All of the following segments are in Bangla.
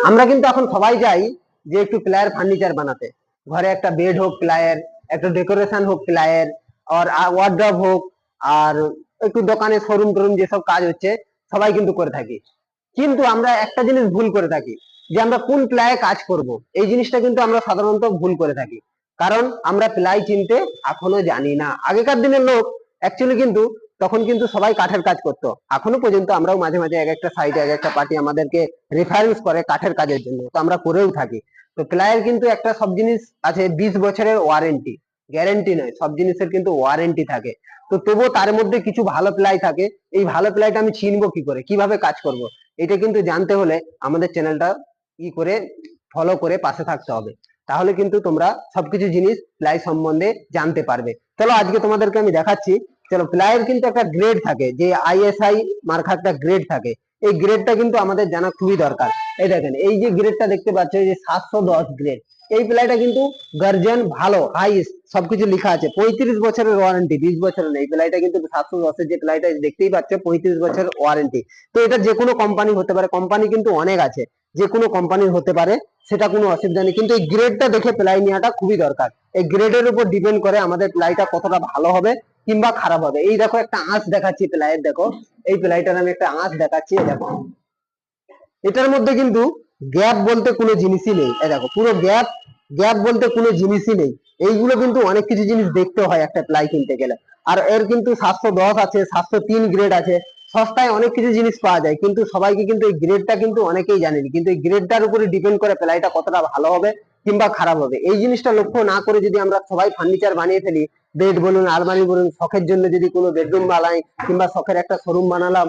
আমরা কিন্তু এখন সবাই যাই যে একটু প্লায়ের ফার্নিচার বানাতে, ঘরে একটা বেড হোক প্লায়ের, একটা ডেকোরেশন হোক প্লায়ের, আর ওয়ার্ড্রপ হোক, আর একটু দোকানে শোরুম টোরুম যেসব কাজ হচ্ছে সবাই কিন্তু করে থাকি। কিন্তু আমরা একটা জিনিস ভুল করে থাকি, যে আমরা কোন প্লায়ে কাজ করব, এই জিনিসটা কিন্তু আমরা সাধারণত ভুল করে থাকি। কারণ আমরা প্লাই চিনতে এখনো জানি না। আগেকার দিনের লোক অ্যাকচুয়ালি কিন্তু তখন কিন্তু সবাই কাঠের কাজ করতো, এখনো পর্যন্ত আমরাও মাঝে মাঝে এক একটা সাইডে এক একটা পার্টি আমাদেরকে রেফারেন্স করে কাঠের কাজের জন্য, তো আমরা করেও থাকি। তো প্লায়ের কিন্তু একটা সব জিনিস আছে 20 বছরের ওয়ারেন্টি, গ্যারেন্টি নয়, সব জিনিসের কিন্তু ওয়ারেন্টি থাকে। তো তবুও তার মধ্যে কিছু ভালো প্লাই থাকে। এই ভালো প্লাইটা আমি চিনবো কি করে, কিভাবে কাজ করব, এটা কিন্তু জানতে হলে আমাদের চ্যানেলটা কি করে ফলো করে পাশে থাকতে হবে, তাহলে কিন্তু তোমরা সবকিছু জিনিস প্লাই সম্বন্ধে জানতে পারবে। চলো আজকে তোমাদেরকে আমি দেখাচ্ছি। চলো, প্লাইয়ের কিন্তু একটা গ্রেড থাকে, যে আইএসআই মার্কা একটা গ্রেড থাকে। এই গ্রেডটা কিন্তু আমাদের জানা খুবই দরকার। এই দেখেন, এই যে গ্রেডটা দেখতে পাচ্ছ, এই যে 710 গ্রেড, এই প্লাইটা কিন্তু গার্জিয়ান ভালো হাইস্ট সবকিছু লেখা আছে, 35 বছরের ওয়ারেন্টি, 20 বছরের নেই। প্লাইটা কিন্তু 710-এর যে প্লাইটা দেখতেই পাচ্ছ, 35 বছরের ওয়ারেন্টি। তো এটা যে কোনো কোম্পানি হতে পারে, কোম্পানি কিন্তু অনেক আছে, যে কোনো কোম্পানির হতে পারে, সেটা কোনো অসুবিধা নেই। কিন্তু এই গ্রেডটা দেখে প্লাই নেওয়াটা খুবই দরকার। এই গ্রেডের উপর ডিপেন্ড করে আমাদের প্লাইটা কতটা ভালো হবে কিংবা খারাপ হবে। এই দেখো একটা আঁচ দেখাচ্ছি প্লাইয়ের, দেখো এই প্লাইটার আমি একটা আঁচ দেখাচ্ছি, দেখো এটার মধ্যে কিন্তু গ্যাপ বলতে কোনো জিনিসই নেই। এই দেখো পুরো গ্যাপ, গ্যাপ বলতে কোনো জিনিসই নেই। এইগুলো কিন্তু অনেক কিছু জিনিস দেখতে হয় একটা প্লাই কিনতে গেলে। আর এর কিন্তু 710 আছে, 703 গ্রেড আছে, সস্তায় অনেক কিছু জিনিস পাওয়া যায়, কিন্তু সবাইকে কিন্তু এই গ্রেডটা কিন্তু অনেকেই জানেনি। কিন্তু এই গ্রেডটার উপরে ডিপেন্ড করে প্লাইটা কতটা ভালো হবে কিংবা খারাপ হবে। এই জিনিসটা লক্ষ্য না করে যদি আমরা সবাই ফার্নিচার বানিয়ে ফেলি, বেড বলুন, আলমারি বলুন, শখের জন্য যদি কোনো বেডরুম বানাই কিংবা শখের একটা শোরুম বানালাম,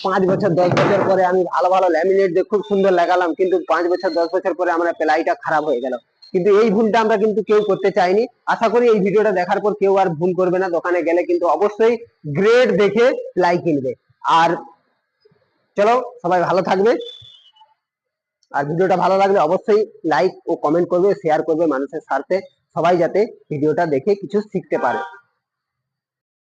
5 বছর 10 বছর পরে আমি ভালো ভালো ল্যামিনেট দিয়ে খুব সুন্দর লাগালাম, কিন্তু 5 বছর 10 বছর পরে আমার প্লাইটা খারাপ হয়ে গেল। কিন্তু এই ভুলটা আমরা কিন্তু কেউ করতে চাইনি। আশা করি এই ভিডিওটা দেখার পর কেউ আর ভুল করবে না, দোকানে গেলে কিন্তু অবশ্যই গ্রেড দেখে প্লাই কিনবে। আর চলো, সবাই ভালো থাকবে। আর ভিডিওটা ভালো লাগলে অবশ্যই লাইক ও কমেন্ট করবে, শেয়ার করবে মানুষের স্বার্থে, সবাই যাতে ভিডিওটা দেখে কিছু শিখতে পারে।